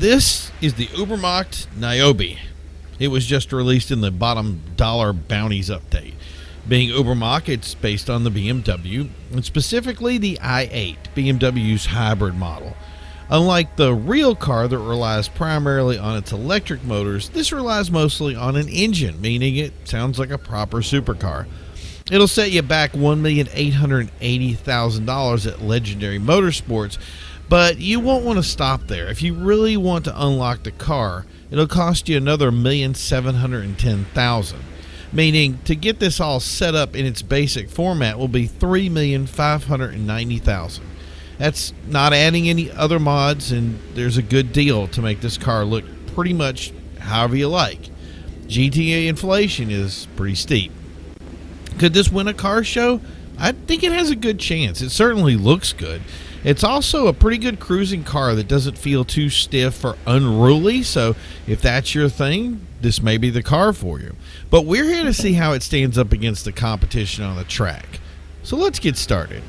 This is the Ubermacht Niobe. It was just released in the bottom dollar bounties update. Being Ubermacht, it's based on the BMW, and specifically the i8, BMW's hybrid model. Unlike the real car that relies primarily on its electric motors, this relies mostly on an engine, meaning it sounds like a proper supercar. It'll set you back $1,880,000 at Legendary Motorsports, but you won't want to stop there. If you really want to unlock the car, it'll cost you another $1,710,000. Meaning, to get this all set up in its basic format will be $3,590,000. That's not adding any other mods, and there's a good deal to make this car look pretty much however you like. GTA inflation is pretty steep. Could this win a car show? I think it has a good chance. It certainly looks good. It's also a pretty good cruising car that doesn't feel too stiff or unruly, so if that's your thing, this may be the car for you. But we're here to see how it stands up against the competition on the track. So let's get started.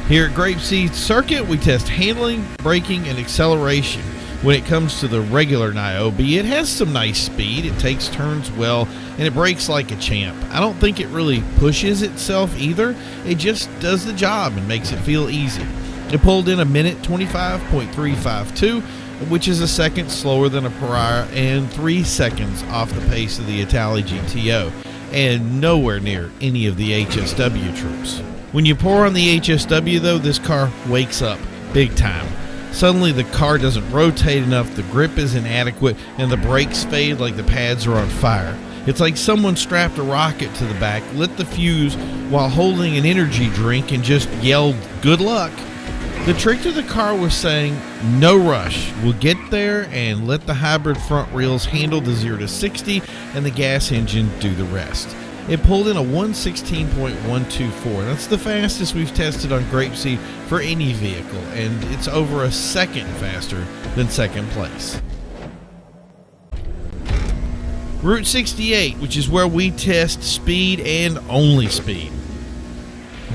Here at Grapeseed Circuit, we test handling, braking, and acceleration. When it comes to the regular Niobe, it has some nice speed, it takes turns well, and it brakes like a champ. I don't think it really pushes itself either, it just does the job and makes it feel easy. It pulled in 1:25.352, which is a second slower than a Pariah and 3 seconds off the pace of the Italy GTO, and nowhere near any of the HSW troops. When you pour on the HSW though, this car wakes up big time. Suddenly the car doesn't rotate enough, the grip is inadequate, and the brakes fade like the pads are on fire. It's like someone strapped a rocket to the back, lit the fuse while holding an energy drink, and just yelled, "Good luck." The trick to the car was saying, "No rush, we'll get there," and let the hybrid front wheels handle the 0 to 60 and the gas engine do the rest. It pulled in a 116.124. That's the fastest we've tested on Grapeseed for any vehicle, and it's over a second faster than second place. Route 68, which is where we test speed and only speed.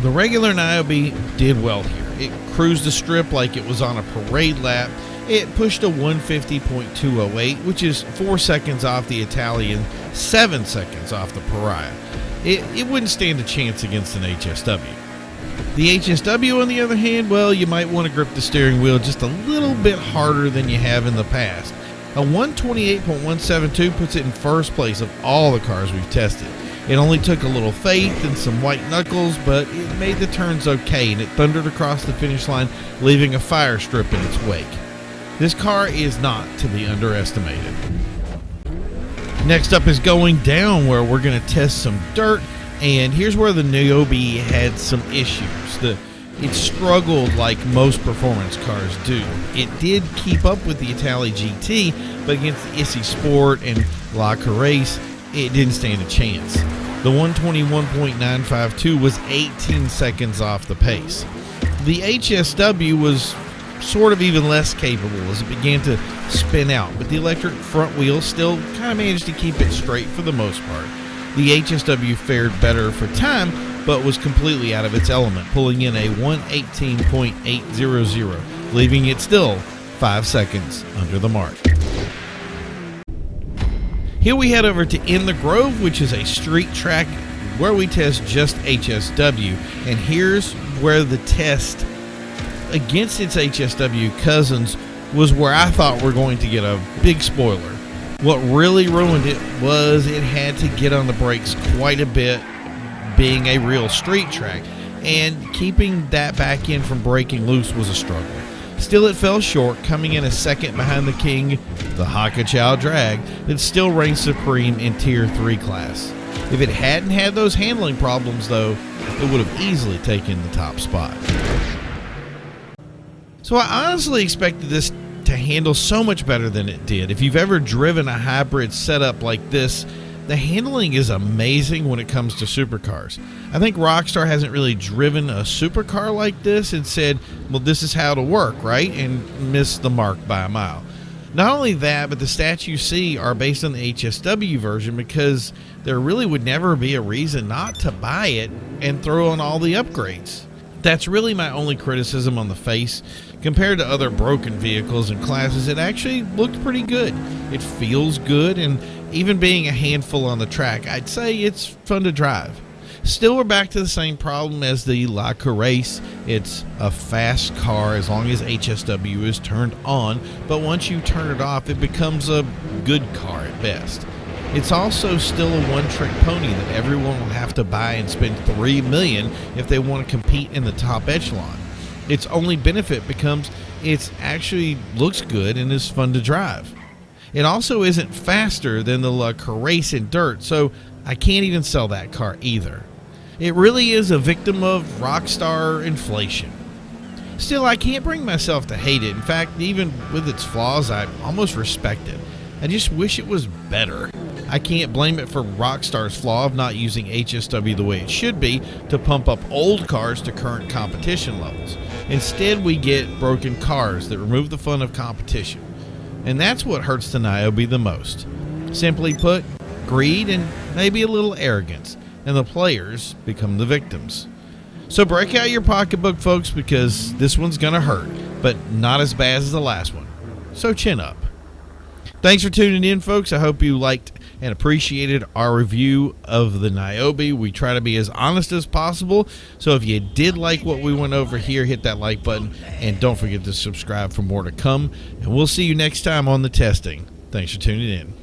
The regular Niobe did well here. It cruised the strip like it was on a parade lap. It pushed a 150.208, which is 4 seconds off the Italian, 7 seconds off the Pariah. It wouldn't stand a chance against an HSW. The HSW, on the other hand, well, you might want to grip the steering wheel just a little bit harder than you have in the past. A 128.172 puts it in first place of all the cars we've tested. It only took a little faith and some white knuckles, but it made the turns okay, and it thundered across the finish line, leaving a fire strip in its wake. This car is not to be underestimated. Next up is going down, where we're going to test some dirt, and here's where the Niobe had some issues. It struggled like most performance cars do. It did keep up with the Italy GT, but against the Issy Sport and La Carrace, it didn't stand a chance. The 121.952 was 18 seconds off the pace. The HSW was sort of even less capable as it began to spin out, but the electric front wheels still kind of managed to keep it straight for the most part. The HSW fared better for time, but was completely out of its element, pulling in a 118.800, leaving it still 5 seconds under the mark. Here we head over to In the Grove, which is a street track where we test just HSW, and here's where the test against its HSW cousins was where I thought we're going to get a big spoiler. What really ruined it was it had to get on the brakes quite a bit, being a real street track, and keeping that back end from breaking loose was a struggle. Still, it fell short, coming in a second behind the king, the Hakuchou drag, that still reigns supreme in Tier 3 class. If it hadn't had those handling problems, though, it would have easily taken the top spot. So I honestly expected this to handle so much better than it did. If you've ever driven a hybrid setup like this, the handling is amazing when it comes to supercars. I think Rockstar hasn't really driven a supercar like this and said, well, this is how it'll work, right? And missed the mark by a mile. Not only that, but the stats you see are based on the HSW version, because there really would never be a reason not to buy it and throw on all the upgrades. That's really my only criticism on the face. Compared to other broken vehicles and classes, it actually looked pretty good. It feels good, and even being a handful on the track, I'd say it's fun to drive. Still, we're back to the same problem as the La Carrace. It's a fast car as long as HSW is turned on, but once you turn it off, it becomes a good car at best. It's also still a one-trick pony that everyone will have to buy and spend $3 million if they want to compete in the top echelon. Its only benefit becomes it actually looks good and is fun to drive. It also isn't faster than the La Carrace in dirt, so I can't even sell that car either. It really is a victim of Rockstar inflation. Still, I can't bring myself to hate it. In fact, even with its flaws, I almost respect it. I just wish it was better. I can't blame it for Rockstar's flaw of not using HSW the way it should be to pump up old cars to current competition levels. Instead, we get broken cars that remove the fun of competition. And that's what hurts the Niobe the most. Simply put, greed and maybe a little arrogance, and the players become the victims. So break out your pocketbook, folks, because this one's gonna hurt, but not as bad as the last one. So chin up. Thanks for tuning in, folks. I hope you liked and appreciated our review of the Niobe. We try to be as honest as possible. So if you did like what we went over here, hit that like button. And don't forget to subscribe for more to come. And we'll see you next time on the testing. Thanks for tuning in.